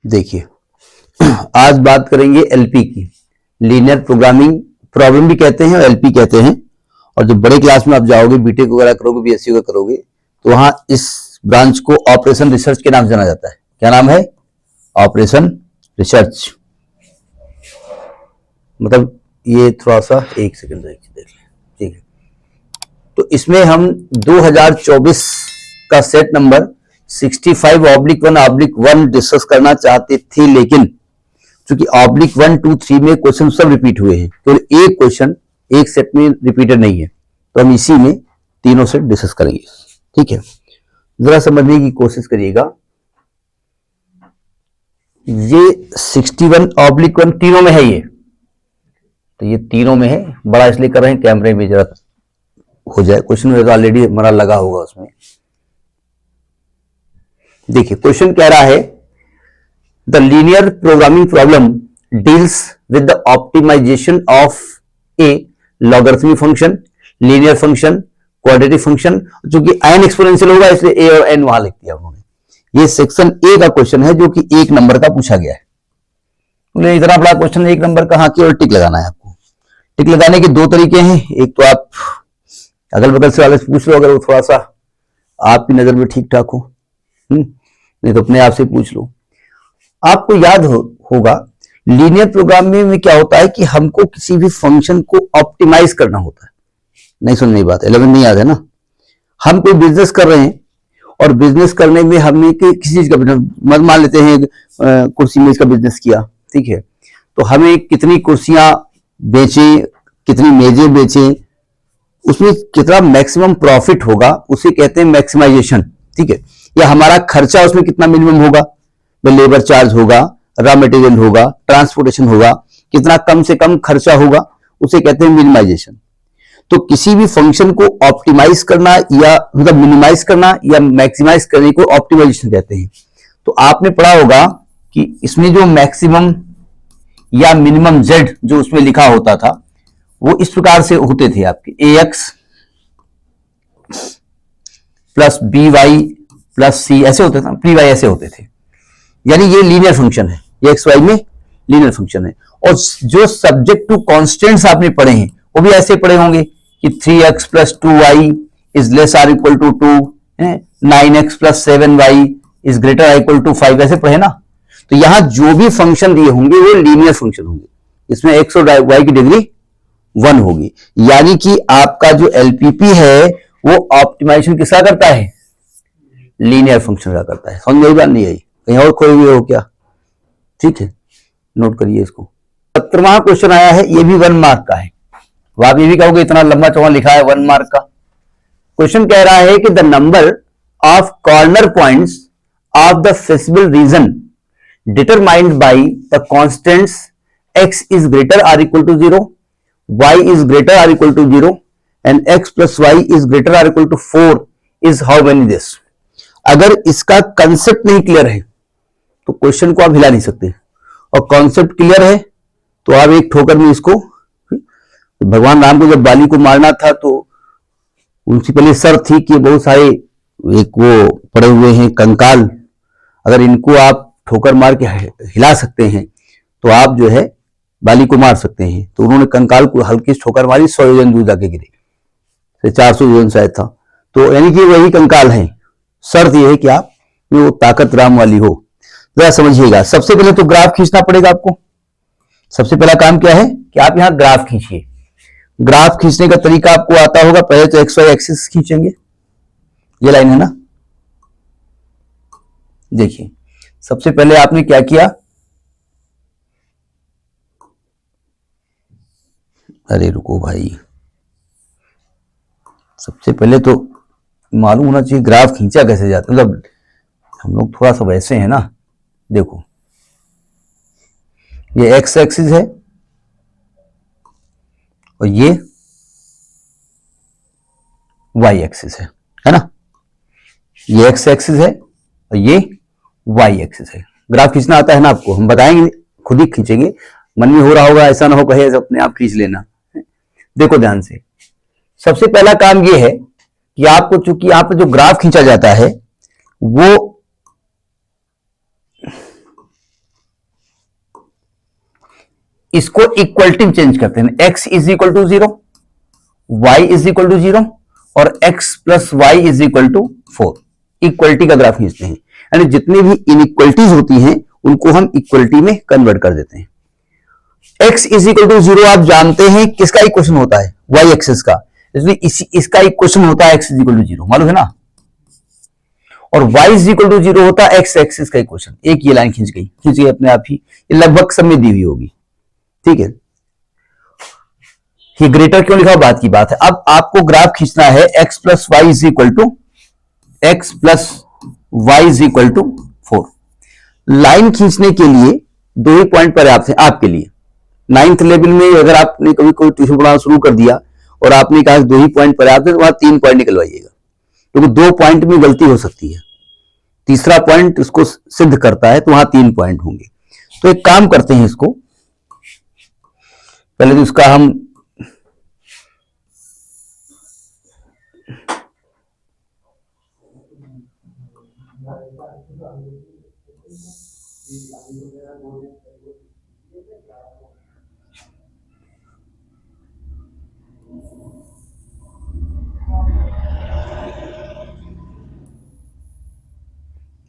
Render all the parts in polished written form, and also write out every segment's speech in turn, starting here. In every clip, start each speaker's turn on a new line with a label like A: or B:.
A: देखिए, आज बात करेंगे एलपी की। लीनियर प्रोग्रामिंग प्रॉब्लम भी कहते हैं और एलपी कहते हैं। और जब बड़े क्लास में आप जाओगे, बीटेक वगैरह करोगे, बीएससी का करोगे, तो वहां इस ब्रांच को ऑपरेशन रिसर्च के नाम से जाना जाता है। क्या नाम है? Operation research. मतलब ये थोड़ा सा एक सेकंड देख लें, ठीक है। तो इसमें हम 2024 का सेट नंबर 65/1/1 डिस्कस करना चाहते थे, लेकिन चूंकि ऑब्लिक 1, 2, 3 में क्वेश्चन सब रिपीट हुए हैं, केवल एक क्वेश्चन एक सेट में रिपीटेड नहीं है, तो हम इसी में तीनों सेट डिस्कस करेंगे। ठीक है, जरा समझने की कोशिश करिएगा। ये 61/1 तीनों में है, ये तो ये तीनों में है। बड़ा इसलिए कर रहे हैं कैमरे में जरा हो जाए। क्वेश्चन में ऑलरेडी हमारा लगा होगा उसमें। देखिए, क्वेश्चन कह रहा है the linear programming problem deals with the optimization of a logarithmic function, linear function, quadratic function. चूंकि एन एक्सपोनेंशियल होगा इसलिए ए और एन वहां लिख दिया उन्होंने। ये सेक्शन ए का क्वेश्चन है जो कि 1 नंबर का पूछा गया है। उन्हें इतना बड़ा क्वेश्चन 1 नंबर का, हाँ, केवल टिक लगाना है आपको। टिक लगाने के दो तरीके हैं। एक तो आप अगल बगल से वाले से पूछ लो, अगर वो थोड़ा सा आपकी नजर में ठीक ठाक हो, नहीं तो अपने आप से पूछ लो। आपको याद होगा लीनियर प्रोग्रामिंग में क्या होता है कि हमको किसी भी फंक्शन को ऑप्टिमाइज करना होता है। नहीं सुनने की बात, 11 नहीं याद है ना। हम कोई बिजनेस कर रहे हैं और बिजनेस करने में हमने किसी चीज का बिजनेस, मान लेते हैं कुर्सी मेज का बिजनेस किया, ठीक है। तो हमें कितनी कुर्सियां बेचें, कितनी मेजें बेचें, उसमें कितना मैक्सिमम प्रॉफिट होगा, उसे कहते हैं मैक्सिमाइजेशन। ठीक है, या हमारा खर्चा उसमें कितना मिनिमम होगा, लेबर चार्ज होगा, रॉ मटेरियल होगा, ट्रांसपोर्टेशन होगा, कितना कम से कम खर्चा होगा, उसे कहते हैं मिनिमाइजेशन। तो किसी भी फंक्शन को ऑप्टिमाइज करना या मतलब मिनिमाइज करना या मैक्सिमाइज करने को ऑप्टिमाइजेशन कहते हैं। तो आपने पढ़ा होगा कि इसमें जो मैक्सिमम या मिनिमम जेड जो उसमें लिखा होता था, वो इस प्रकार से होते थे आपके ax plus by plus c, ऐसे होते थे, py ऐसे होते थे। यानी ये लीनियर फंक्शन है, ये एक्स वाई में लीनियर फंक्शन है। और जो सब्जेक्ट टू कॉन्स्टेंट्स आपने पढ़े हैं वो भी ऐसे पढ़े होंगे कि 3x plus 2y is less or equal to 2, 9x plus 7y is greater or equal to 5, ऐसे पढ़े ना। तो यहां जो भी फंक्शन दिए होंगे वो लीनियर फंक्शन होंगे। इसमें x और y की डिग्री 1 होगी। यानी कि आपका जो एलपीपी है वो ऑप्टिमाइजेशन किसका करता है? लीनियर फंक्शन का करता है। समझ में बात नहीं आई? कहीं और खोए हुए हो क्या? ठीक है, नोट करिए इसको। 17वां क्वेश्चन आया है, ये भी 1 मार्क का है। आप ये भी कहोगे इतना लंबा चौड़ा लिखा है 1 मार्क का। क्वेश्चन कह रहा है कि the number of corner points of the feasible region determined by the constants x is greater or equal to 0, y is greater or equal to 0 and x plus y is greater or equal to 4 how many मेनी दिस। अगर इसका concept नहीं clear है तो question को आप हिला नहीं सकते, और कॉन्सेप्ट क्लियर है तो आप एक ठोकर में इसको, भगवान राम को जब बाली को मारना था तो उनकी पहले शर्त थी कि बहुत सारे एक वो पड़े हुए हैं कंकाल, अगर इनको आप ठोकर मार के हिला सकते हैं तो आप जो है बाली को मार सकते हैं। तो उन्होंने कंकाल को हल्की ठोकर मारी, 100 योजन दूर जाके गिरे, 400 योजन शायद था। तो यानी कि वही कंकाल है। शर्त यह है कि आप में वो ताकत राम वाली हो। जरा समझिएगा, सबसे पहले तो ग्राफ खींचना पड़ेगा आपको। सबसे पहला काम क्या है कि आप यहां ग्राफ खींचिए। ग्राफ खींचने का तरीका आपको आता होगा। पहले तो एक्स वाई एक्सिस खींचेंगे, ये लाइन है ना। देखिए, सबसे पहले आपने क्या किया, अरे रुको भाई, सबसे पहले तो मालूम होना चाहिए ग्राफ खींचा कैसे जाता है। मतलब हम लोग थोड़ा सा वैसे हैं ना। देखो, ये एक्स एक्सिस है और ये वाई एक्सिस है ना। ये एक्स एक्सिस है और ये वाई एक्सिस है। ग्राफ खींचना आता है ना आपको, हम बताएंगे, खुद ही खींचेंगे। मन में हो रहा होगा, ऐसा ना हो कहे अपने आप खींच लेना। देखो ध्यान से, सबसे पहला काम ये है कि आपको, चूंकि यहां पर जो ग्राफ खींचा जाता है वो इसको इक्वलिटी में चेंज करते हैं, x is equal to 0, y is equal to 0 और x plus y is equal to 4। Equality का ग्राफ खींचते हैं, यानी जितनी भी इनइक्वलिटीज होती हैं उनको हम इक्वलिटी में कन्वर्ट कर देते हैं। x इज इक्वल टू 0 आप जानते हैं किसका इक्वेशन होता है, y एक्सिस का, इसलिए इसका इक्वेशन होता है x इज इक्वल टू 0, मालूम है ना। और y इज इक्वल टू 0 होता है x एक्सिस का इक्वेशन। एक ये लाइन खींच गई अपने आप ही, ये लगभग सब में दी हुई होगी, ठीक है। ये ग्रेटर क्यों लिखा, बात की बात है। अब आपको ग्राफ खींचना है x plus y is equal to x plus y is equal to 4। Line खींचने के लिए दो ही पॉइंट पर्याप्त है आपके लिए। 9th लेवल में अगर आपने कभी कोई ट्यूशन पढ़ाना शुरू कर दिया और आपने कहा दो ही पॉइंट पर्याप्त है, तो वहां 3 पॉइंट निकलवाइएगा, क्योंकि 2 पॉइंट में गलती हो सकती है, तीसरा पॉइंट उसको सिद्ध करता है, तो वहां 3 पॉइंट होंगे। तो एक काम करते हैं, इसको पहले तो इसका हम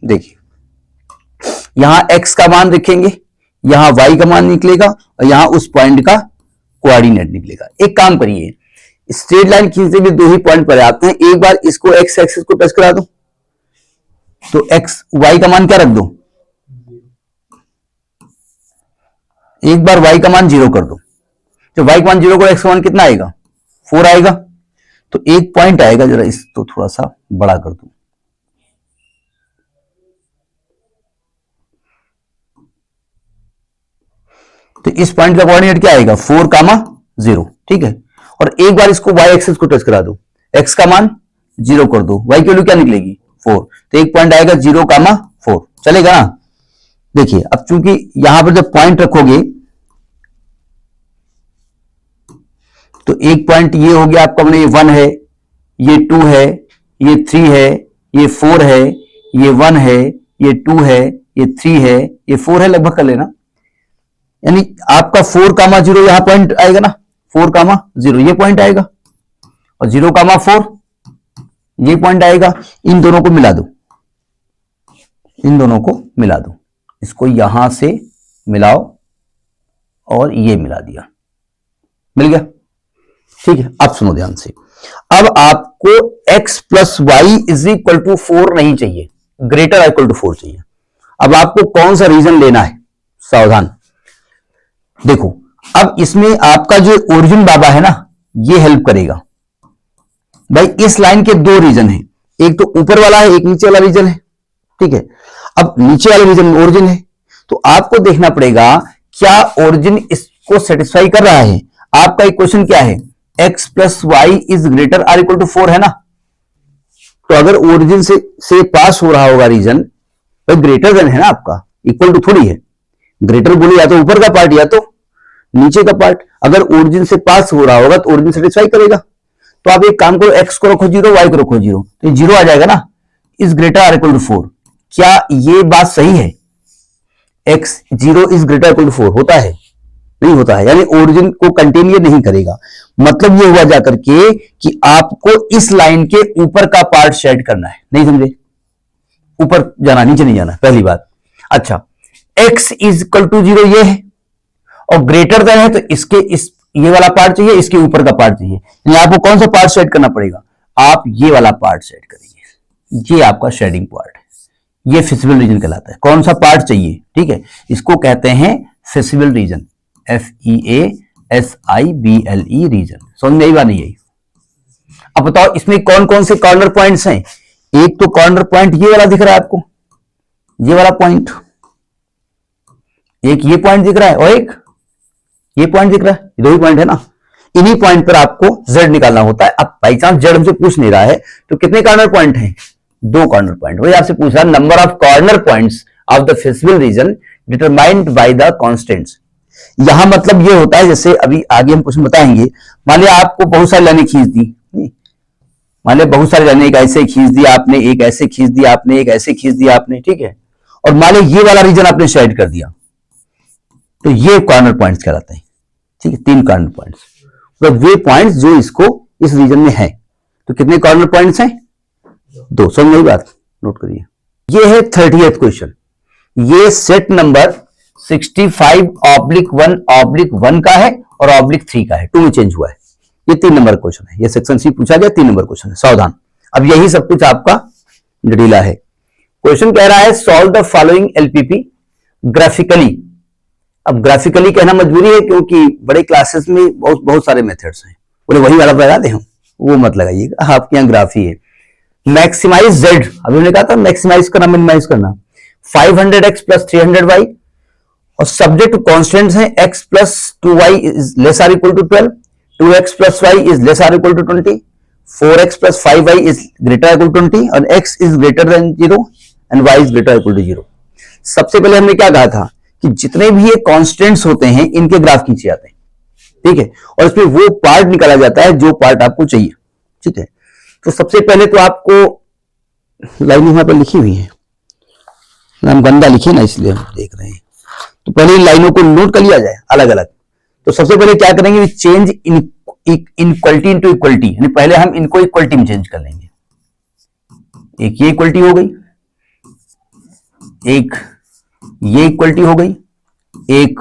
A: देखिए, यहां x का मान रखेंगे, यहां y का मान निकलेगा और यहां उस पॉइंट का कोऑर्डिनेट निकलेगा। एक काम करिए, स्ट्रेट लाइन खींचने के दो ही पॉइंट पर्याप्त हैं। एक बार इसको x एक्सिस को टच करा दो, तो y का मान क्या रख दो, एक बार y का मान 0 कर दो। जब y का मान 0 को x का मान कितना आएगा, 4 आएगा। तो एक पॉइंट आएगा, जरा इसको थोड़ा सा बड़ा कर दो, तो इस पॉइंट का कोऑर्डिनेट क्या आएगा, 4, 0, ठीक है। और एक बार इसको y एक्सिस को टच करा दो, x का मान 0 कर दो, y की वैल्यू क्या निकलेगी, 4, तो एक पॉइंट आएगा 0, 4, चलेगा ना। देखिए, अब चूंकि यहां पर जब पॉइंट रखोगे तो एक पॉइंट ये हो गया आपका, ये 1 है, ये 2 है, ये 3 है, ये 4 है, ये 1 है, ये 2 है, ये 3 है, ये 4 है, लगभग कर लेना। यानी आपका 4, 0 यहां पॉइंट आएगा ना, 4, 0 ये पॉइंट आएगा और 0, 4 ये पॉइंट आएगा। इन दोनों को मिला दो, इन दोनों को मिला दो, इसको यहां से मिलाओ और ये मिला दिया, मिल गया, ठीक है। अब सुनो ध्यान से, अब आपको x plus y is equal to 4 नहीं चाहिए, ग्रेटर इक्वल टू 4 चाहिए। अब आपको कौन सा रीजन लेना है, सावधान देखो। अब इसमें आपका जो ओरिजिन बाबा है ना, ये हेल्प करेगा भाई। इस लाइन के दो रीजन है, एक तो ऊपर वाला है, एक नीचे वाला रीजन है, ठीक है। अब नीचे वाले रीजन में ओरिजिन है, तो आपको देखना पड़ेगा क्या ओरिजिन इसको सेटिस्फाई कर रहा है। आपका इक्वेशन क्या है, x plus y is greater or equal to 4 है ना। तो अगर ओरिजिन से पास हो रहा होगा रीजन, भाई ग्रेटर देन है ना आपका, इक्वल टू थोड़ी है। ग्रेटर बोले या तो ऊपर का पार्ट या तो नीचे का पार्ट। अगर ओरिजिन से पास हो रहा होगा तो ओरिजिन सेटिस्फाई करेगा। तो आप एक काम करो, x को रखो 0, y को रखो 0, तो 0 आ जाएगा ना, is greater or equal to 4। क्या ये बात सही है, x 0 is greater equal to 4 होता है, नहीं होता है, यानी ओरिजिन को कंटेन ये नहीं करेगा। मतलब ये हुआ जाकर के कि आपको इस लाइन के ऊपर का पार्ट शेड करना है, नहीं समझे, ऊपर जाना, नीचे नहीं जाना, पहली बात। अच्छा, x इज इक्वल टू 0 ये है और ग्रेटर देन है, तो इसके ये वाला पार्ट चाहिए, इसके ऊपर का पार्ट चाहिए। यानी आपको कौन सा पार्ट शेड करना पड़ेगा, आप ये वाला पार्ट शेड करेंगे, ये आपका शेडिंग पार्ट है, ये फिजिबल रीजन कहलाता है। कौन सा पार्ट चाहिए, ठीक है, इसको कहते हैं फिजिबल रीजन, FEASIBLE रीजन। समझ में आई बात नहीं आई। अब बताओ इसमें कौन कौन से कॉर्नर पॉइंट्स हैं। एक तो कॉर्नर पॉइंट ये वाला दिख रहा है आपको, ये वाला पॉइंट, एक ये पॉइंट दिख रहा है और एक ये पॉइंट दिख रहा है, दो ही पॉइंट है ना। इन्हीं पॉइंट पर आपको z निकालना होता है। अब बाई चांस z हमसे पूछ नहीं रहा है तो कितने कॉर्नर पॉइंट हैं, 2 कॉर्नर पॉइंट। वही आपसे पूछ रहा है number of corner points of the feasible region determined by the constants. यहां मतलब ये होता है, जैसे अभी आगे हम क्वेश्चन बताएंगे, मान लिया आपको बहुत सारी लाइनें खींच दी, मान लिया बहुत सारी लाइनें, एक ऐसे खींच दी आपने, एक ऐसे खींच दी आपने, एक ऐसे खींच दिया आपने, ठीक है। और मान लिया ये वाला रीजन आपने शेड कर दिया, तो ये कॉर्नर पॉइंट्स कहलाते हैं। ठीक है, 3 कॉर्नर पॉइंट्स, मतलब वे पॉइंट्स जो इसको इस रीजन में है। तो कितने कॉर्नर पॉइंट्स हैं? 2। समझ गई बात? नोट करिए। ये है 30th क्वेश्चन। ये सेट नंबर 65/1/1 का है और -3 का है, 2 में चेंज हुआ है। ये 3 नंबर क्वेश्चन है, ये सेक्शन सी पूछा गया, 3 नंबर क्वेश्चन है, सावधान। अब यही सब कुछ आपका जटिला है। क्वेश्चन कह रहा है solve the following LPP graphically. अब ग्राफिकली कहना मजबूरी है क्योंकि बड़े क्लासेस में बहुत बहुत सारे मेथड्स हैं। बोले वही वाला लगा दे हम, वो मत लगाइएगा, आपके यहाँ ग्राफी है। मैक्सिमाइज जेड, अभी हमने कहा था मैक्सिमाइज करना मिनिमाइज करना। 500x प्लस 300y और सब्जेक्ट टू कॉन्स्टेंट्स हैं x plus 2y is less or equal to 12, 2x plus y is less or equal to 20, 4x plus 5y is greater equal to 20 और x is greater than 0 and y is greater equal to 0। सबसे पहले हमने क्या कहा था कि जितने भी ये कॉन्स्टेंट्स होते हैं इनके ग्राफ खींचे जाते हैं। ठीक है, और इसमें वो पार्ट निकाला जाता है जो पार्ट आपको चाहिए। ठीक है, तो सबसे पहले तो आपको लाइन यहां पर लिखी हुई है, हम गंदा लिखे ना इसलिए हम देख रहे हैं। तो पहले इन लाइनों को नोट कर लिया जाए अलग अलग। तो सबसे पहले क्या करेंगे, चेंज इनक्वलिटी इनटू इक्वलिटी, यानी पहले हम इनको इक्वलिटी में चेंज कर लेंगे। एक ये इक्वलिटी हो गई, एक ये इक्वलिटी हो गई, एक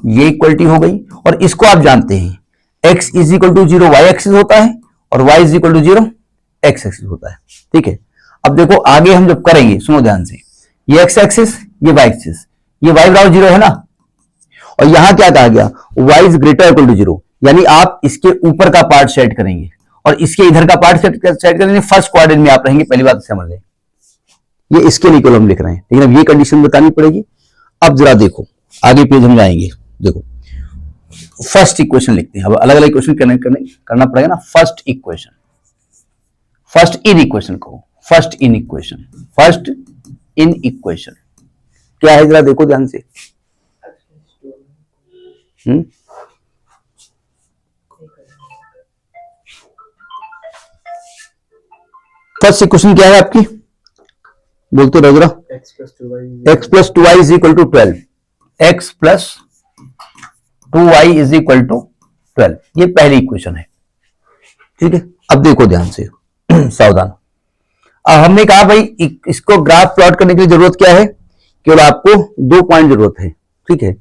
A: ये इक्वलिटी हो गई, और इसको आप जानते हैं x is equal to 0 y axis होता है और y is equal to 0 x axis होता है। ठीक है, अब देखो आगे हम जब करेंगे, सुनो ध्यान से, ये x एक्सिस, ये y एक्सिस, ये y बराबर 0 है ना, और यहां क्या कहा गया, y is greater equal to 0, यानी आप इसके ऊपर का पार्ट सेट करेंगे और इसके इधर का पार्ट सेट करेंगे, फर्स्ट क्वाड्रेंट में आप रहेंगे। पहली बात समझ लें, ये इसके लिए हम लिख रहे हैं, लेकिन अब ये कंडीशन बतानी पड़ेगी। अब जरा देखो आगे पेज हम जाएंगे, देखो फर्स्ट इक्वेशन लिखते हैं। अब अलग अलग इक्वेशन करना पड़ेगा ना। फर्स्ट इक्वेशन, फर्स्ट इन इक्वेशन को, फर्स्ट इन इक्वेशन, फर्स्ट इन इक्वेशन क्या है जरा देखो ध्यान से। फर्स्ट इक्वेशन क्या है आपकी, बोलते रहो जरा। x plus 2y is equal to 12, x plus 2y is equal to 12, ये पहली इक्वेशन है। ठीक है, अब देखो ध्यान से सावधान। अब हमने कहा भाई इसको ग्राफ प्लॉट करने की जरूरत क्या है, केवल आपको 2 पॉइंट जरूरत है। ठीक है,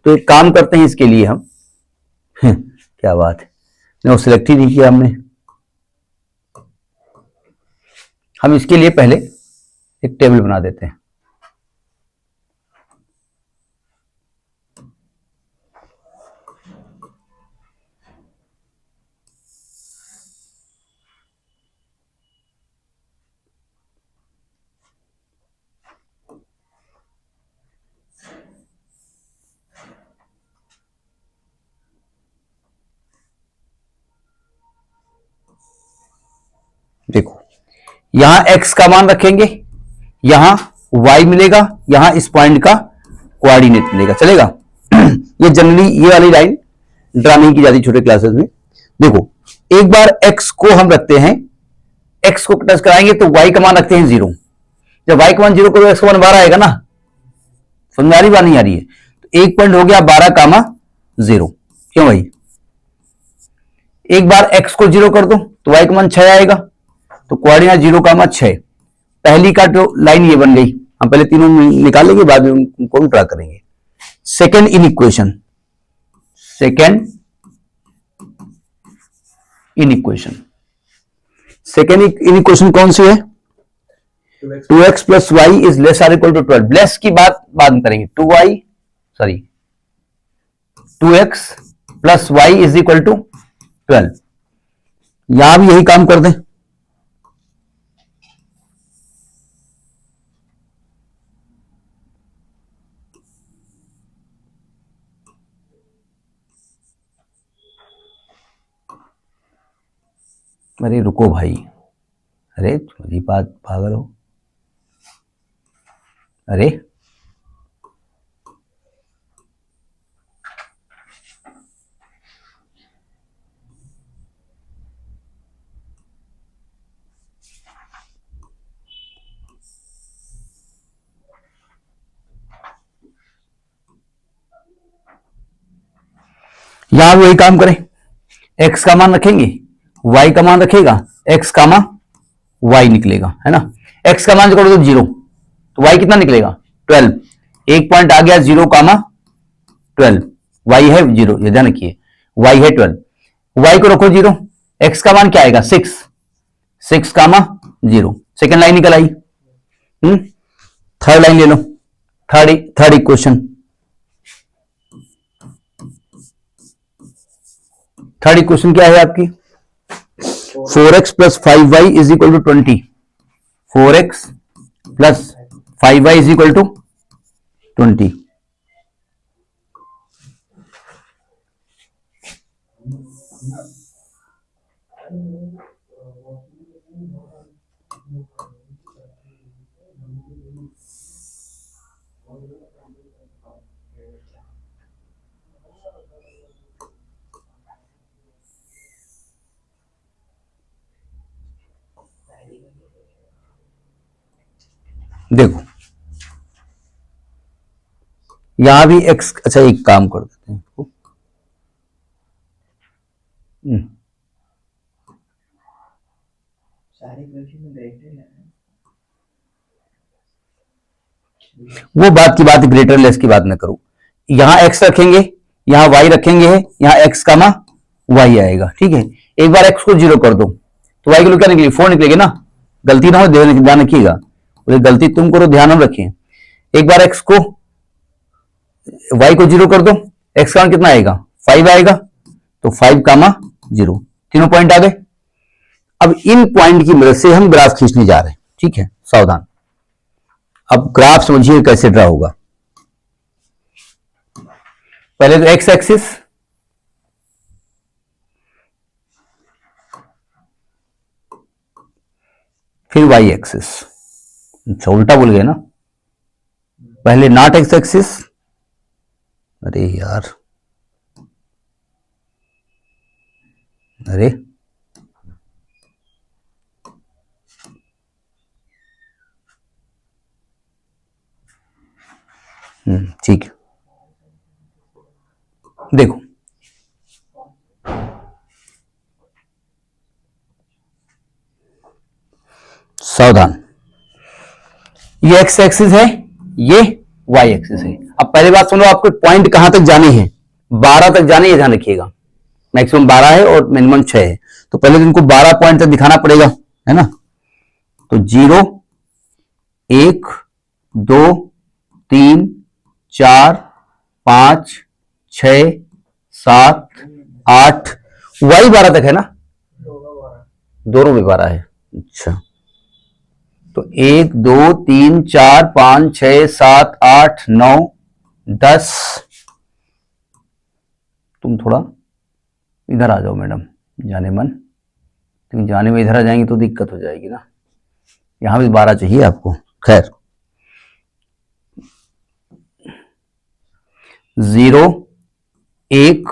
A: तो एक काम करते हैं इसके लिए हम क्या बात है, नहीं सिलेक्ट ही नहीं किया हमने। हम इसके लिए पहले एक टेबल बना देते हैं। देखो यहां x का मान रखेंगे, यहां y मिलेगा, यहां इस पॉइंट का कोऑर्डिनेट मिलेगा, चलेगा ये जनरली ये वाली लाइन ड्रा नहीं की जाती छोटे क्लासेस में। देखो एक बार x को हम रखते हैं, x को टच कराएंगे तो y का मान रखते हैं 0। जब y का मान 0 करो x का मान 12 आएगा ना, समझ आ रही बात नहीं आ रही है? तो एक पॉइंट हो गया 12, 0। क्यों भाई, एक बार x को 0 कर दो तो y का मान 6 आएगा, तो कोऑर्डिनेट 0, 6। पहली का जो लाइन ये बन गई, हम पहले तीनों निकालेंगे बाद में उनको ड्रा करेंगे। Second in equation, second in equation, second in equation कौन सी है, 2x plus y is less or equal to 12। Less की बात बाद में करेंगे, 2x plus y is equal to 12। यहां भी यही काम कर दें, अरे रुको भाई, अरे तुम्हारी बात पागल हो, अरे यहां भी वही काम करें, x का मान रखेंगे, y का मान रखेगा, x कामा y निकलेगा, है ना। x का मान जो करो तो 0, तो y कितना निकलेगा 12, एक पॉइंट आ गया 0 कामा 12, y है 0, ये ध्यान रखिए, y है 12, y को रखो 0, x का मान क्या आएगा 6, 6 कामा 0, सेकेंड लाइन निकल आई। थर्ड लाइन ले लो, थर्ड इक्वेशन, थर्ड इक्वेशन क्या है आपकी 4x plus 5y is equal to 20, 4x plus 5y is equal to 20। देखो यहां भी x, अच्छा एक काम कर देते हैं इसको, वो बात की बात, ग्रेटर लेस की बात ना करो, यहां x रखेंगे, यहां y रखेंगे, यहां x कामा y आएगा, ठीक है। एक बार x को 0 कर दो तो y की वैल्यू क्या निकलेगी 4 निकलेगी ना, गलती ना हो, ध्यान रखिएगा, गलती तुम करो ध्यान में रखिए। एक बार x को y को 0 कर दो, x का मान कितना आएगा 5 आएगा, तो 5 कामा 0, तीनों पॉइंट आ गए। अब इन पॉइंट की मदद से हम ग्राफ खींचने जा रहे हैं, ठीक है, सावधान। अब ग्राफ समझिए कैसे ड्रा होगा, पहले तो x एक्सिस, फिर y एक्सिस, अच्छा उल्टा बोल गए ना, पहले नॉट x एक्सिस, अरे यार, अरे ठीक है, देखो सावधान, ये x एक्सिस है, ये y एक्सिस है। अब पहले बात सुनो, आपको पॉइंट कहां तक जाने हैं, 12 तक जाने, ये ध्यान रखिएगा, मैक्सिमम 12 है और मिनिमम 6 है, तो पहले तो इनको 12 पॉइंट तक दिखाना पड़ेगा, है ना। तो 0 1 2 3 4 5 6 7 8, y 12 तक है ना, दोनों में 12 है, अच्छा तो 1 2 3 4 5 6 7 8 9 10, तुम थोड़ा इधर आ जाओ मैडम, जाने मन, तुम जाने में इधर आ जाएंगे तो दिक्कत हो जाएगी ना, यहां भी 12 चाहिए आपको, खैर 0 1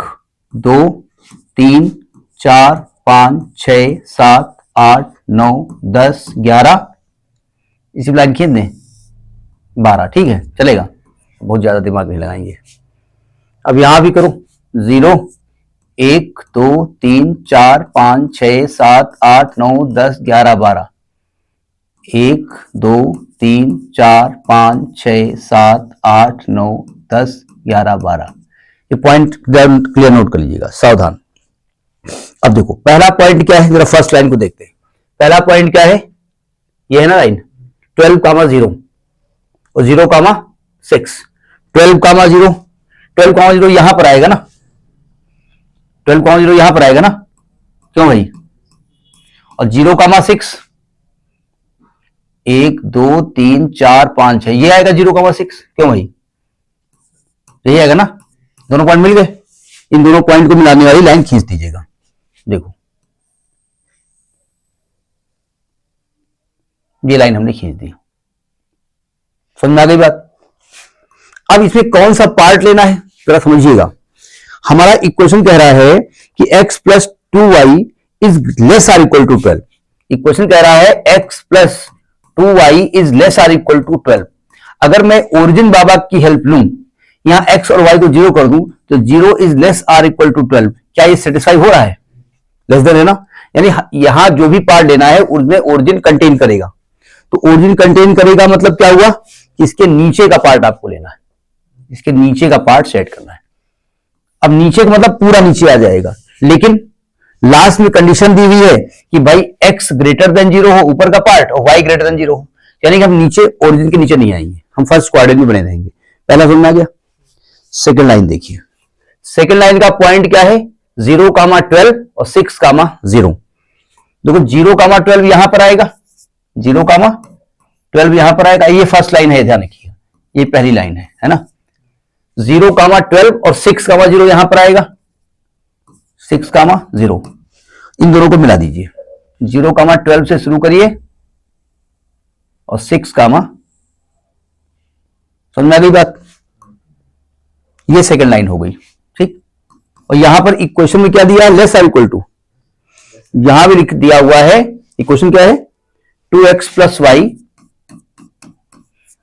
A: 2 3 4 5 6 7 8 9 10 11, इसी लाइन खींच दें 12, ठीक है चलेगा, बहुत ज्यादा दिमाग नहीं लगाएंगे। अब यहां भी करो 0 1 2 3 4 5 6 7 8 9 10 11 12, 1 2 3 4 5 6 7 8 9 10 11 12, ये पॉइंट क्लियर नोट कर लीजिएगा, सावधान। अब देखो पहला पॉइंट क्या है, जरा फर्स्ट लाइन को देखते हैं, पहला पॉइंट क्या है, ये है ना लाइन 12 कामा 0 और 0 कामा 6, 12 कामा 0, 12 कामा 0 यहां पर आएगा ना, 12 कामा 0 यहां पर आएगा ना, क्यों भाई, और 0 कामा 6, 1 2 3 4 5 6, ये आएगा 0 कामा 6, क्यों भाई, यही आएगा ना, दोनों पॉइंट मिल गए, इन दोनों पॉइंट को मिलाने वाली लाइन खींच दीजिएगा, देखो ये लाइन हमने खींच दी, समझ आ गई बात। अब इसमें कौन सा पार्ट लेना है जरा समझिएगा, हमारा इक्वेशन कह रहा है कि x plus 2y is less or equal to 12, equation कह रहा है x plus 2y is less or equal to 12, अगर मैं ओरिजिन बाबा की हेल्प लूं, यहां x और y को 0 कर दूं तो 0 is less or equal to 12, क्या ये सेटिस्फाई हो रहा है? लेस देन है ना, यानी यहां जो भी पार्ट लेना है उसमें ओरिजिन कंटेन करेगा। तो ओरिजिन कंटेन करेगा मतलब क्या हुआ कि इसके नीचे का पार्ट आपको लेना है, इसके नीचे का पार्ट सेट करना है। अब नीचे का मतलब पूरा नीचे आ जाएगा, लेकिन लास्ट में कंडीशन दी हुई है कि भाई x ग्रेटर देन 0 हो ऊपर का पार्ट और y ग्रेटर देन 0 हो, यानी कि हम नीचे ओरिजिन के नीचे नहीं आएंगे, हम फर्स्ट क्वाड्रेंट में बने रहेंगे। पहला समझ में आ गया। सेकंड लाइन देखिए, सेकंड लाइन का पॉइंट क्या है? 0,12 और 6,0। देखो 0,12 यहां पर आएगा, 0,12 यहां पर आएगा, ये फर्स्ट लाइन है, ध्यान रखिए ये पहली लाइन है ना। 0,12 और 6,0 यहां पर आएगा, 6,0, इन दोनों को मिला दीजिए। 0,12 से शुरू करिए और 6, समझ में आ गई बात? ये सेकंड लाइन हो गई, ठीक। और यहां पर इक्वेशन में क्या दिया है? लेस आर इक्वल टू, यहां भी लिख दिया हुआ है, इक्वेशन क्या है? 2x प्लस वाई,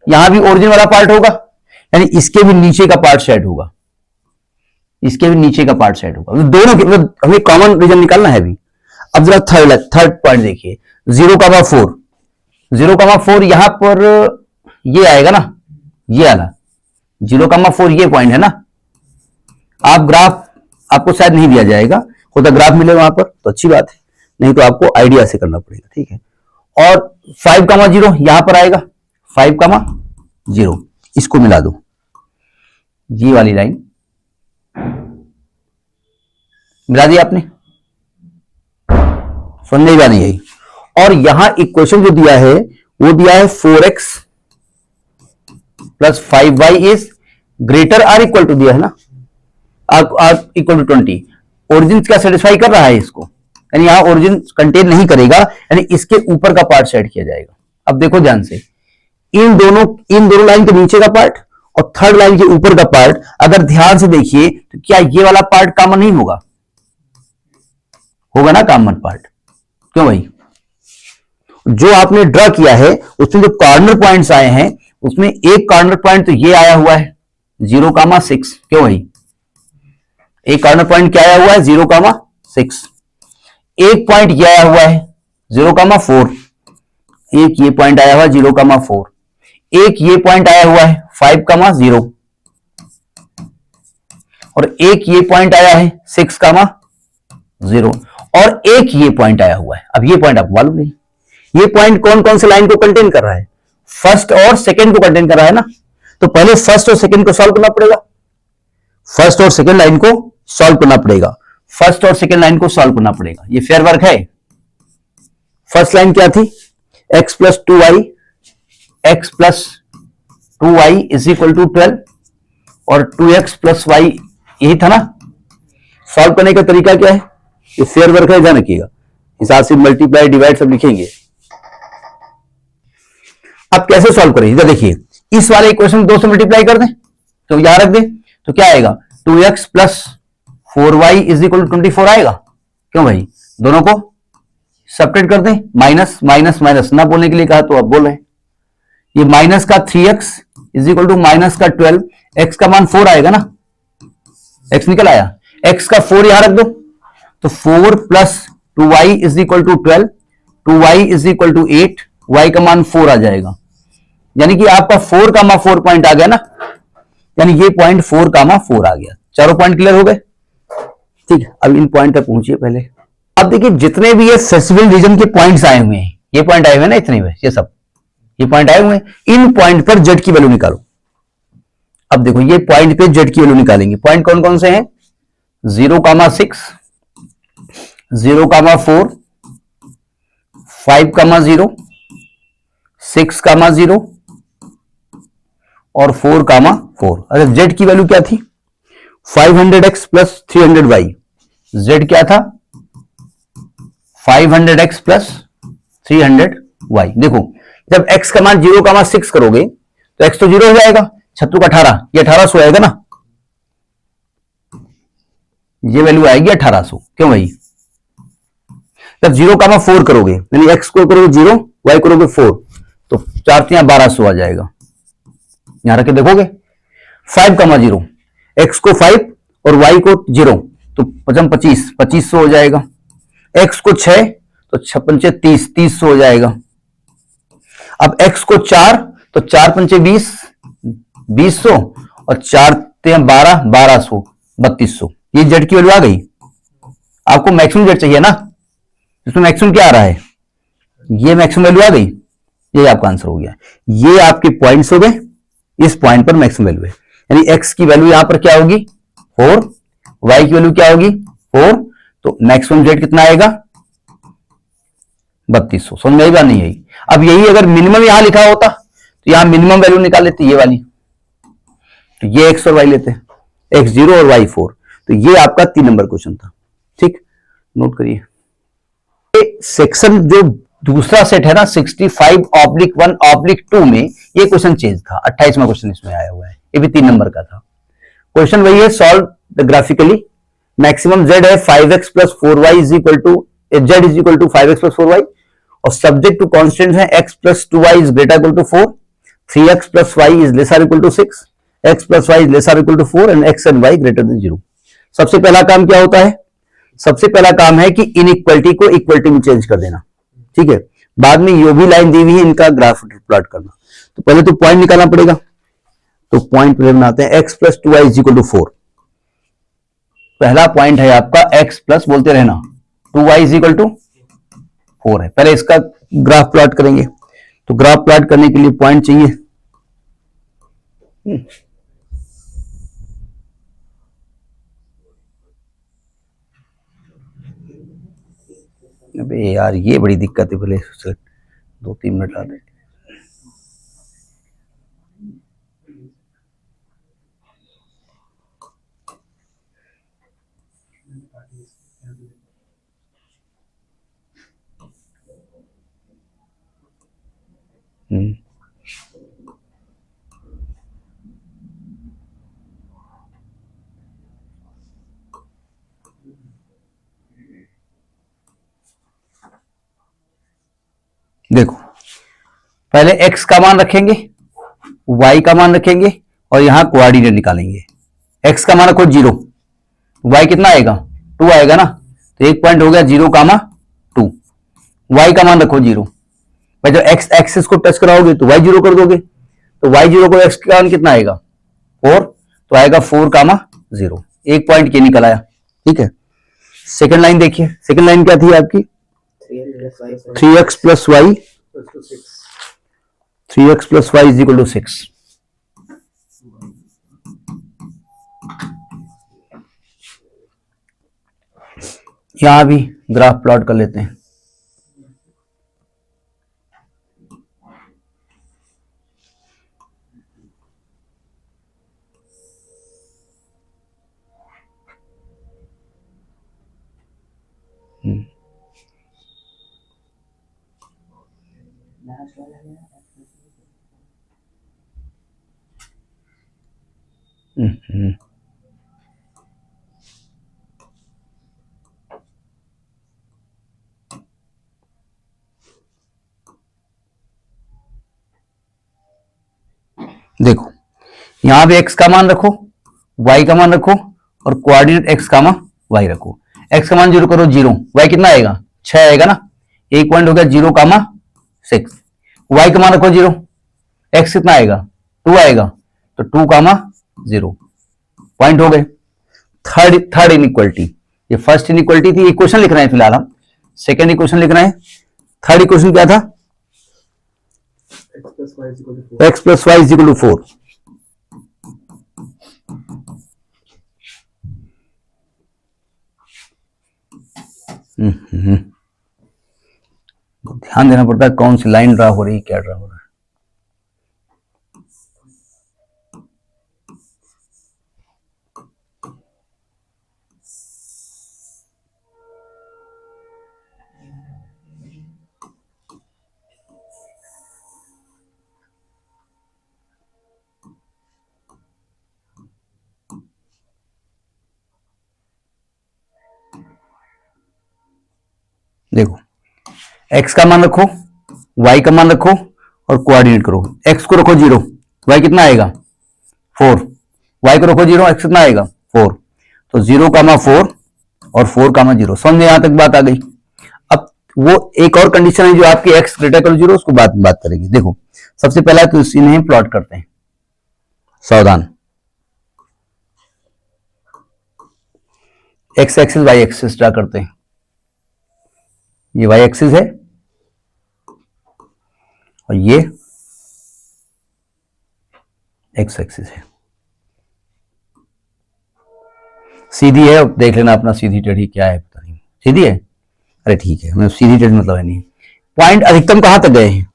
A: यहां भी ओरिजिन वाला पार्ट होगा, यानी इसके भी नीचे का पार्ट सेट होगा, इसके भी नीचे का पार्ट सेट होगा, दोनों के मतलब हमें कॉमन रीजन निकालना है अभी। अब जरा थर्ड पॉइंट देखिए, 0,4, 0,4 यहां पर ये आएगा ना, ये आना 0,4 ये पॉइंट है ना। आप ग्राफ आपको शायद नहीं दिया जाएगा, होता ग्राफ मिले वहां पर तो अच्छी बात है, नहीं तो आपको आइडिया से करना पड़ेगा, ठीक है। और 5,0 यहां पर आएगा, 5,0, इसको मिला दो, ये वाली लाइन मिला दी आपने, समझ में नहीं आई। और यहां इक्वेशन जो दिया है वो दिया है 4x plus 5y is greater or equal to दिया है ना, आर इक्वल टू 20। ओरिजिन क्या सेटिस्फाई कर रहा है इसको, यानी यहां ओरिजिन कंटेन नहीं करेगा, यानी इसके ऊपर का पार्ट सेट किया जाएगा। अब देखो ध्यान से, इन दोनों लाइन के नीचे का पार्ट और थर्ड लाइन के ऊपर का पार्ट अगर ध्यान से देखिए तो क्या ये वाला पार्ट कॉमन नहीं होगा? होगा ना कॉमन पार्ट, क्यों भाई? जो आपने ड्रा किया है उसमें जो कॉर्नर पॉइंट्स आए हैं उसमें एक कॉर्नर पॉइंट तो ये आया हुआ है 0,6, क्यों भाई? एक कॉर्नर पॉइंट क्या आया हुआ है? 0,6। एक पॉइंट ये आया हुआ है 0,4, एक ये पॉइंट आया हुआ है 0,4, एक ये पॉइंट आया हुआ है 5,0 और एक ये पॉइंट आया है 6,0 और एक ये पॉइंट आया हुआ है। अब ये पॉइंट आपको मालूम नहीं, ये पॉइंट कौन कौन से लाइन को कंटेन कर रहा है? फर्स्ट और सेकंड को कंटेन कर रहा है ना, तो पहले फर्स्ट और सेकंड को सॉल्व करना पड़ेगा, फर्स्ट और सेकंड लाइन को सॉल्व करना पड़ेगा, फर्स्ट और सेकंड लाइन को सॉल्व करना पड़ेगा। ये फेयर वर्क है। फर्स्ट लाइन क्या थी? x plus 2y, x plus 2y is equal to 12 और 2x प्लस y, यही था ना। सॉल्व करने का तरीका क्या है? ये फेयर वर्क है, ध्यान रखिएगा, हिसाब से मल्टीप्लाई डिवाइड सब लिखेंगे। अब कैसे सॉल्व करें? इधर देखिए, इस वाले इक्वेशन 2 से मल्टीप्लाई कर दें तो यहां रख दें तो क्या आएगा? 2x plus 4y is equal to 24 आएगा, क्यों भाई? दोनों को सब्ट्रैक्ट कर दें, माइनस माइनस माइनस ना बोलने के लिए कहा तो आप बोल रहे हैं। ये माइनस का 3x is equal to minus का 12, x का मान 4 आएगा ना, x निकल आया, x का 4 यहां रख दो तो 4 plus 2y is equal to 12, 2y is equal to 8, y का मान 4 आ जाएगा, यानी कि आपका 4,4 पॉइंट आ गया ना, यानी ये पॉइंट 4,4 आ गया। चारों पॉइंट क्लियर हो गए, ठीक है। अब इन पॉइंट तक पहुंचिए पहले। अब देखिए जितने भी ये फेसिबल रीजन के पॉइंट्स आए हुए हैं, ये पॉइंट आए हुए हैं ना, इतने में ये सब ये पॉइंट आए हुए हैं, इन पॉइंट पर जेड की वैल्यू निकालो। अब देखो ये पॉइंट पे जेड की वैल्यू निकालेंगे। पॉइंट कौन कौन से हैं? 0,6, 0,4, 5,0, 6,0 और 4,4। अरे जेड की वैल्यू क्या थी? 500x plus 300y। जेड क्या था? 500x plus 300y। देखो जब x का मान 0,6 करोगे तो x तो 0 हो जाएगा, 6 का 18, ये 1800 आएगा ना, ये वैल्यू आएगी 1800, क्यों भाई? जब 0,4 करोगे यानी x को करोगे 0, y करोगे 4 तो 4 3 1200 आ जाएगा। यहां रख के देखोगे 5,0, x को 5 और y को 0, तो 25 2500 हो जाएगा। x को 6 तो 6 पंचे 30 3000 हो जाएगा। अब x को 4 तो 4 पंचे 20 2000 और 4 12 1200 3200। ये जेड की वैल्यू आ गई। आपको मैक्सिमम जेड चाहिए ना, इसमें मैक्सिमम क्या आ रहा है, ये मैक्सिमम वैल्यू आ गई, ये आपका आंसर हो गया। ये आपके पॉइंट्स हो गए, इस पॉइंट पर मैक्सिमम वैल्यू है, यानी x की वैल्यू यहां पर क्या होगी 4, y की वैल्यू क्या होगी 4, तो मैक्सिमम जेड कितना आएगा 3200। समझ में आई बात नहीं आई। अब यही अगर मिनिमम यहां लिखा होता तो यहां मिनिमम वैल्यू निकाल लेते ये वाली, तो ये x और y लेते, x0 और y4। तो ये आपका 3 नंबर क्वेश्चन था। ठीक, नोट करिए। सेक्शन जो दूसरा सेट है ना 65/1/2 में ये क्वेश्चन चेंज था, 28वां क्वेश्चन इसमें आया हुआ है, ये भी 3 नंबर का था। क्वेश्चन वही है, solve the graphically. Maximum z है 5x + 4y z = 5x + 4y और सब्जेक्ट टू कांस्टेंट है x + 2y > 4, 3x + y > 6, x + y > 4 and x and y > 0। सबसे पहला काम क्या होता है, सबसे पहला काम है कि इनइक्वालिटी को इक्वलिटी में चेंज कर देना। ठीक है, बाद में यो भी लाइन दी हुई है, इनका ग्राफ प्लॉट करना। तो पहले तो पॉइंट निकालना पड़ेगा, तो पॉइंट बनाते हैं x + 2y = 4। पहला पॉइंट है आपका x प्लस बोलते रहना 2y = 4 है। पहले इसका ग्राफ प्लॉट करेंगे, तो ग्राफ प्लॉट करने के लिए पॉइंट चाहिए। अबे यार ये बड़ी दिक्कत है, पहले 2-3 मिनट ला दे। देखो, पहले x का मान रखेंगे, y का मान रखेंगे और यहां कोऑर्डिनेट निकालेंगे। x का मान रखो 0, y कितना आएगा 2 आएगा ना, तो एक पॉइंट हो गया 0,2। y का मान रखो 0, भाई जब x एक्सिस को टच कराओगे तो y 0 कर दोगे, तो y 0 को x का मान कितना आएगा 4, तो आएगा 4,0। एक पॉइंट ये निकल आया। ठीक है, सेकंड लाइन देखिए, सेकंड लाइन क्या थी आपकी 3x + y 3x + y = 6। यहां भी ग्राफ प्लॉट कर लेते हैं। देखो, यहां भी x का मान रखो, y का मान रखो और कोऑर्डिनेट x का मान y रखो। x का मान 0 करो 0, y कितना आएगा 6 आएगा ना, एक पॉइंट हो गया 0,6। y का मान रखो 0, x कितना आएगा 2 आएगा, तो 2,0 पॉइंट हो गए। थर्ड इनइक्वालिटी, ये फर्स्ट इनइक्वालिटी थी, इक्वेशन लिख रहे हैं फिलहाल हम, सेकेंड इक्वेशन लिख रहे हैं। थर्ड इक्वेशन क्या था x + y = 4। ध्यान देना पड़ता है कौन सी लाइन ड्रा हो रही है, क्या ड्रा हो रहा है। देखो, x का मान रखो, y का मान रखो और कोऑर्डिनेट करो। x को रखो 0, y कितना आएगा 4, y को रखो 0, x कितना आएगा 4। तो 0,4 और 4,0 समझ में यहां तक बात आ गई। अब वो एक और कंडीशन है जो आपकी x ग्रेटर 0, उसको बाद में बात करेंगे। देखो सबसे पहला तो इन्हें प्लॉट करते हैं, सावधान। x axis y axis draw करते हैं, ये y एक्सिस है और ये x एक्सिस है। सीधी है, देख लेना अपना सीधी टेढ़ी क्या है, पता नहीं सीधी है, अरे ठीक है, हमें सीधी टेढ़ी मतलब है नहीं। पॉइंट अधिकतम कहां तक गए हैं,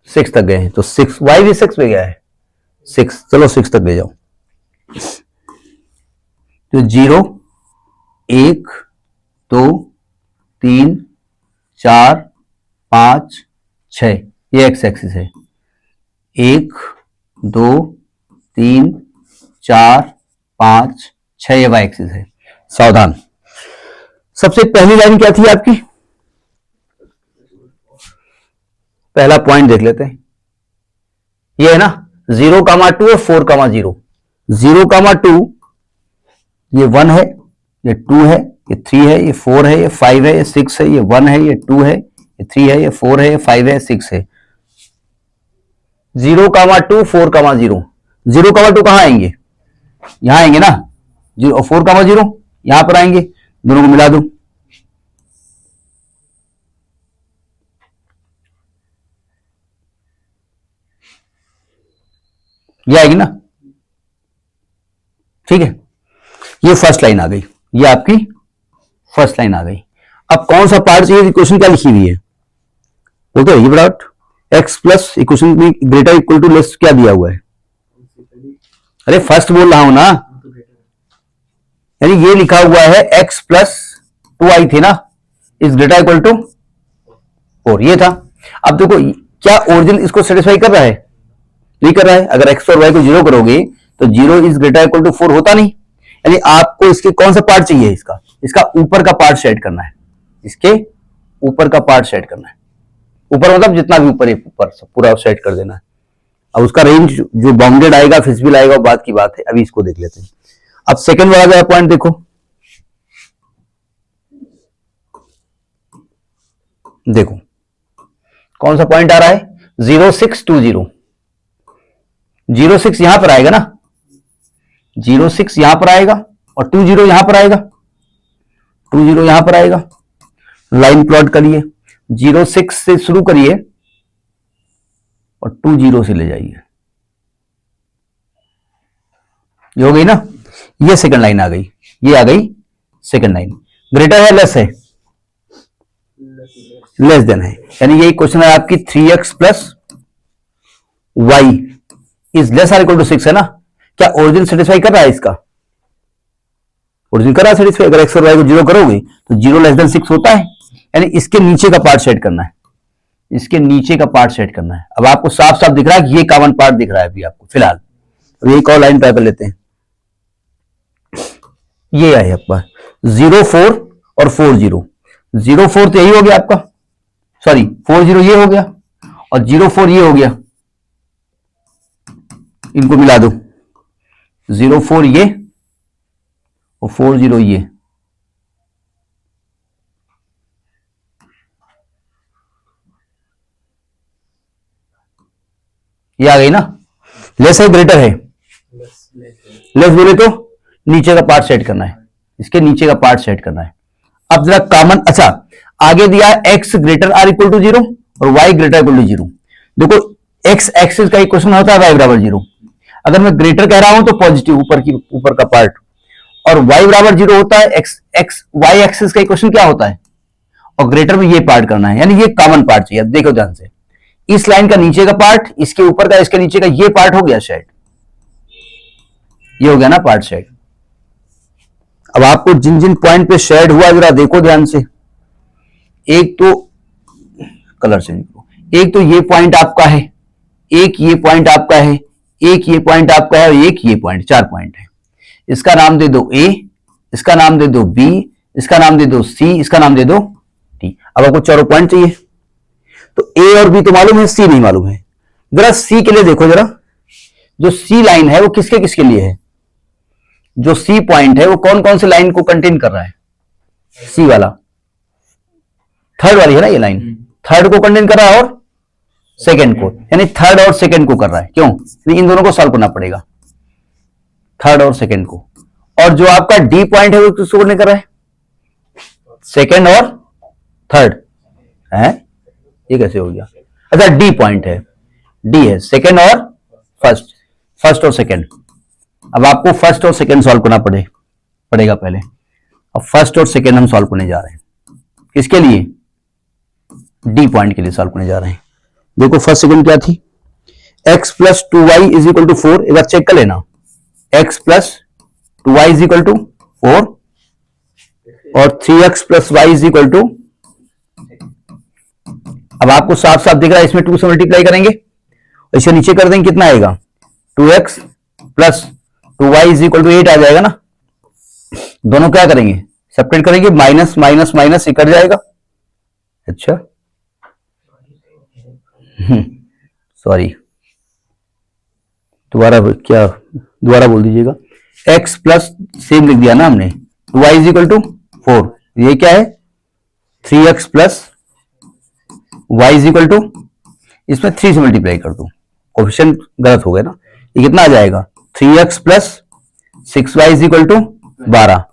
A: 6 तक गए हैं, तो 6 y भी 6 पे गया है, 6, चलो 6 तक ले जाओ। तो 0 1 2 3 4 5 6 ये x एक्सिस है, 1 2 3 4 5 6 ये y एक्सिस है। सावधान, सबसे पहली लाइन क्या थी आपकी, पहला पॉइंट देख लेते हैं, ये है ना 0,2 और 4,0, 0,2 ये 1 है, ये 2 है, ये 3 है, ये 4 है, ये 5 है, ये 6 है, ये 1 है, ये 2 है, ये 3 है, ये 4 है, ये 5 है, 6 है। 0,2 4,0, 0,2 कहां आएंगे, यहां आएंगे ना, 4,0 यहां पर आएंगे, दोनों को मिला दो, ये आएगी ना, ठीक है। ये फर्स्ट लाइन आ गई, ये आपकी फर्स्ट लाइन आ गई। अब कौन सा पार्ट चाहिए, इक्वेशन क्या लिखी हुई है, वो तो ये बड़ा x प्लस इक्वेशन में ग्रेटर इक्वल टू लेस क्या दिया हुआ है, अरे फर्स्ट बोल रहा हूं ना, यानी ये लिखा हुआ है x प्लस 2i थे ना, इज ग्रेटर इक्वल टू 4, ये था। अब देखो क्या ओरिजिन इसको सेटिस्फाई कर रहा है, नहीं कर रहा है। अगर x और y को 0 करोगे तो 0 इज ग्रेटर इक्वल टू 4 होता नहीं, यानी आपको इसके कौन सा पार्ट चाहिए, इसका ऊपर का पार्ट सेट करना है, इसके ऊपर का पार्ट सेट करना है, ऊपर मतलब जितना भी ऊपर है ऊपर पूरा सेट कर देना है। अब उसका रेंज जो बाउंडेड आएगा फिजिबल आएगा वो बात की बात है, अभी इसको देख लेते हैं। अब सेकंड वाला जरा पॉइंट देखो, देखो कौन सा पॉइंट आ रहा है, 0,620, 0,6 यहां पर आएगा ना, 0,6 यहां पर आएगा और 20 यहां पर आएगा, 20 यहां पर आएगा। लाइन प्लॉट करिए, 0,6 से शुरू करिए और 20 से ले जाइए, ये हो गई ना, ये सेकंड लाइन आ गई, ये आ गई सेकंड लाइन। ग्रेटर है लेस है, लेस देन है, यानी ये क्वेश्चन है आपकी 3x plus y is less or equal to 6 है ना। क्या ओरिजिन सेटिस्फाई कर रहा है, इसका ओरिजिन कर रहा है सेटिस्फाई। अगर x और y को 0 करोगे तो 0 लेस देन 6 होता है, यानी इसके नीचे का पार्ट सेट करना है, इसके नीचे का पार्ट सेट करना है। अब आपको साफ साफ दिख रहा है कि ये कॉमन पार्ट दिख रहा है अभी आपको फिलहाल। तो एक और लाइन ट्राई कर लेते हैं, ये है आपका 0,4 और 4,0, 0,4 तो यही हो गया आपका, सॉरी 4,0 ये हो गया और 0,4 ये हो गया, इनको मिला दो, 0,4 ये और 4,0 ये, ये आ गई ना। लेस है ग्रेटर है, लेस बोले तो नीचे का पार्ट सेट करना है, इसके नीचे का पार्ट सेट करना है। अब जरा कॉमन, अच्छा आगे दिया x greater or equal to 0 और y ग्रेटर इक्वल टू 0। देखो x एक्सिस का इक्वेशन होता है y बराबर 0, अगर मैं ग्रेटर कह रहा हूं तो पॉजिटिव ऊपर का पार्ट, और y बराबर 0 होता है, y एक्सिस का इक्वेशन क्या होता है, और ग्रेटर में ये पार्ट करना है, यानी ये कॉमन पार्ट चाहिए। देखो ध्यान से, इस लाइन का नीचे का पार्ट, इसके ऊपर का, इसके नीचे का ये पार्ट हो गया शेड, ये हो गया ना पार्ट शेड। अब आपको जिन जिन पॉइंट पे शेड हुआ जरा देखो ध्यान से, एक तो कलर से एक तो ये पॉइंट आपका है, एक ये पॉइंट आपका है, एक ये पॉइंट आपका है और एक ये पॉइंट, 4 पॉइंट है। इसका नाम दे दो ए, इसका नाम दे दो बी, इसका नाम दे दो सी, इसका नाम दे दो डी। अब आपको चारों पॉइंट चाहिए, तो ए और बी तो मालूम है, सी नहीं मालूम है। जरा सी के लिए देखो, जरा जो सी लाइन है वो किसके किसके लिए है, जो सी पॉइंट है वो कौन कौन सी लाइन को कंटेन कर रहा है? सी वाला, थर्ड वाली है ना ये लाइन, थर्ड को कंटेन कर रहा है और सेकेंड को, यानी थर्ड और सेकेंड को कर रहा है। क्यों? इन दोनों को सॉल्व करना पड़ेगा, थर्ड और सेकेंड को। और जो आपका डी पॉइंट है वो किसको कंटेन कर रहा है? सेकेंड और थर्ड है। ये कैसे हो गया? अच्छा, डी पॉइंट है, डी है सेकेंड और फर्स्ट, फर्स्ट और सेकेंड। अब आपको फर्स्ट और सेकेंड सॉल्व करना पड़ेगा पहले। अब फर्स्ट और सेकेंड हम सॉल्व करने जा रहे हैं, किसके लिए? डी पॉइंट के लिए सॉल्व करने जा रहे हैं। देखो फर्स्ट सेकेंड क्या थी? x plus 2y is equal to 4। एक बार चेक कर लेना, x plus 2y is equal to 4 और 3x plus y is equal to, अब आपको साफ साफ दिख रहा है, इसमें 2 से मल्टीप्लाई करेंगे, इसे नीचे कर देंगे, कितना आएगा? 2x plus 2y is equal to 8 आ जाएगा ना। दोनों क्या करेंगे? सेपरेट करेंगे, माइनस माइनस माइनस कट जाएगा। अच्छा सॉरी, दोबारा बोल दीजिएगा। x प्लस सेम लिख दिया ना हमने, 2y इज इक्वल टू 4, ये क्या है? 3x plus y is equal to, इसमें 3 से मल्टीप्लाई कर दो, कोफिशिएंट गलत हो गया ना। ये कितना आ जाएगा? 3x plus 6y is equal to 12,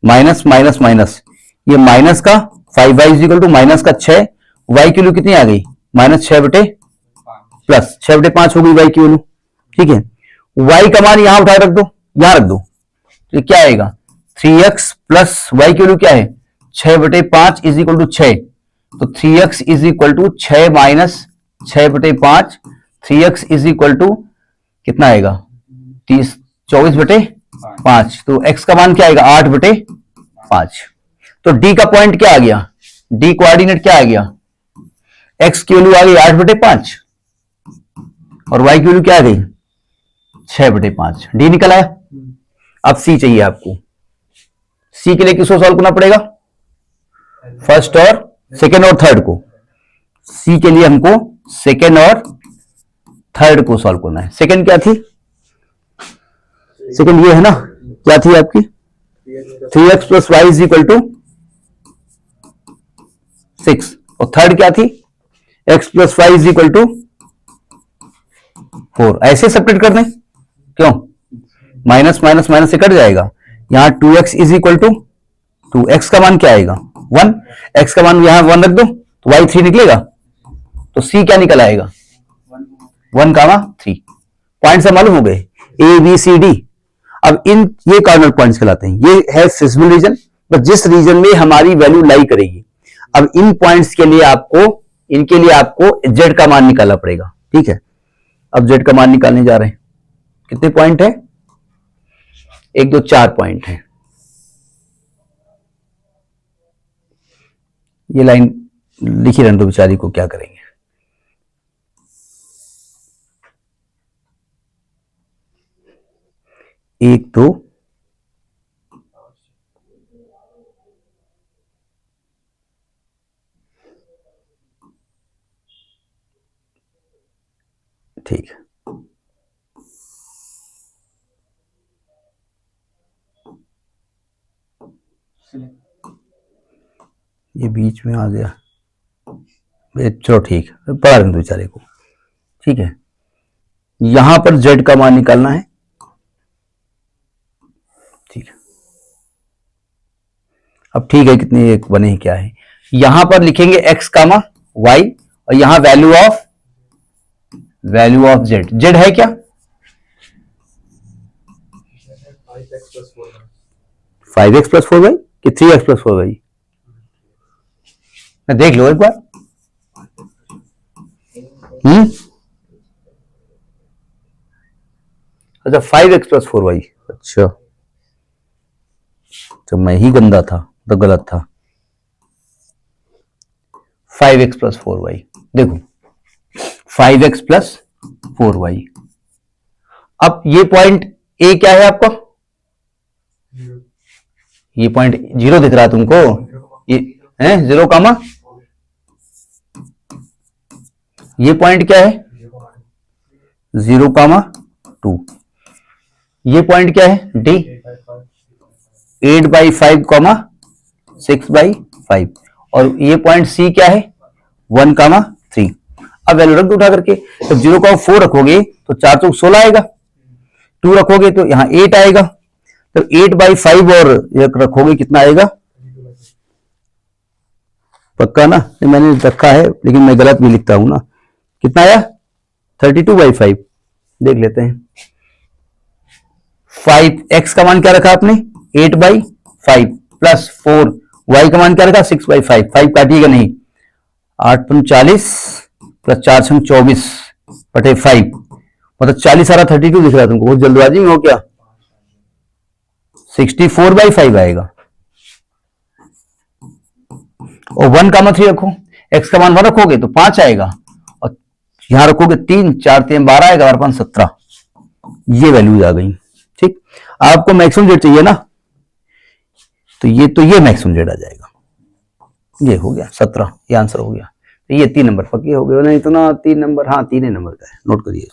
A: minus minus minus, ये माइनस का 5y is equal to minus का 6, y की वैल्यू कितनी आ गई? माइनस 6 बटे प्लस 6 बटे 5 हो गई y की वैल्यू। ठीक है, y का मान यहां उठा रख दो, यहां रख दो, तो क्या आएगा? 3x प्लस y की वैल्यू क्या है? 6 बटे 5 इज इक्वल टू 6, तो 3x is equal to 6 minus 6 बटे 5, 3x इज इक्वल टू कितना आएगा? 24 बटे 5, तो x का मान क्या आएगा? 8 बटे 5। तो d का पॉइंट क्या आ गया? d कोऑर्डिनेट क्या आ गया? x की वैल्यू आ गई 8 बटे 5 और y की वैल्यू क्या आ गई? 6 बटे 5, डी निकल आया। अब सी चाहिए आपको, सी के लिए किसको सॉल्व करना पड़ेगा? फर्स्ट और सेकेंड और थर्ड को। सी के लिए हमको सेकेंड और थर्ड को सॉल्व करना है। सेकेंड क्या थी? सेकेंड ये है ना, क्या थी आपकी? 3x plus y is equal to 6, और थर्ड क्या थी? x plus y is equal to 4। ऐसे सेपरेट कर दें, क्यों? माइनस माइनस माइनस से कट जाएगा, यहां 2x is equal to 2, x का मान क्या आएगा? 1, x का मान यहां 1 रख दो तो y 3 निकलेगा, तो c क्या निकल आएगा? 1, 3। पॉइंट से मालूम हो गए, a b c d। अब ये कार्डिनल पॉइंट्स कहलाते हैं, ये है फिजिबल रीजन, बस जिस रीजन में हमारी वैल्यू लाई करेगी। अब इन पॉइंट्स के लिए इनके लिए आपको z का मान निकालना पड़ेगा। ठीक है, अब z का मान निकालने जा रहे हैं। कितने पॉइंट है? 1 2 4 पॉइंट है। ये लाइन लिखी रहने दो, बेचारी को क्या करेंगे। एक दो ठीक है, ये बीच में आ गया, चलो ठीक है, पढ़ा दें बेचारे को। ठीक है, यहां पर z का मान निकालना है। ठीक है, अब ठीक है, कितने एक बने क्या है? यहां पर लिखेंगे x कामा y और यहां वैल्यू ऑफ z है क्या? 5x प्लस 4y कि 3x प्लस 4y? देख लो एक बार। अच्छा, 5x प्लस 4y। अच्छा, तो मैं ही गंदा था, तो गलत था। 5x प्लस 4y, देखो 5x प्लस 4y। अब ये पॉइंट ए क्या है आपका? ये पॉइंट 0 दिख रहा है तुमको? ये है 0 कामा, ये पॉइंट क्या है? 0 कामा 2। ये पॉइंट क्या है डी, 8/5 कॉमा 6/5, और ये पॉइंट सी क्या है 1,3। अब वैल्यू रख दो उठा करके, तो 0,4 रखोगे तो 4 चौक 16 आएगा, 2 रखोगे तो यहाँ 8 आएगा, तो 8/5 और रखोगे कितना आएगा, पक्का ना, मैंने रखा है लेकिन मैं गलत भी लिखता हूं ना, कितना आया 32/5, देख लेते हैं। 5 x का मान क्या रखा आपने 8/5 प्लस 4 y का मान क्या रखा 6/5, 5 काटिएगा नहीं, 8×40 प्लस 4×24 बटे 5, मतलब 40 आ रहा 32 दिख रहा है तुमको, बहुत जल्दबाजी में हो क्या, 64/5 आएगा। और 1,3 रखो, x का मान 1 रखोगे तो 5 आएगा, और यहां रखोगे 3, 4 3 12 आएगा और 5 17, ये वैल्यूज आ गई। ठीक, आपको मैक्सिमम जेड चाहिए ना, तो ये मैक्सिमम जेड आ जाएगा, ये हो गया 17, ये आंसर हो गया। तो ये 3 नंबर पक्के हो गए, नहीं तो ना 3 नंबर, हाँ 3 नंबर का है, नोट करिए।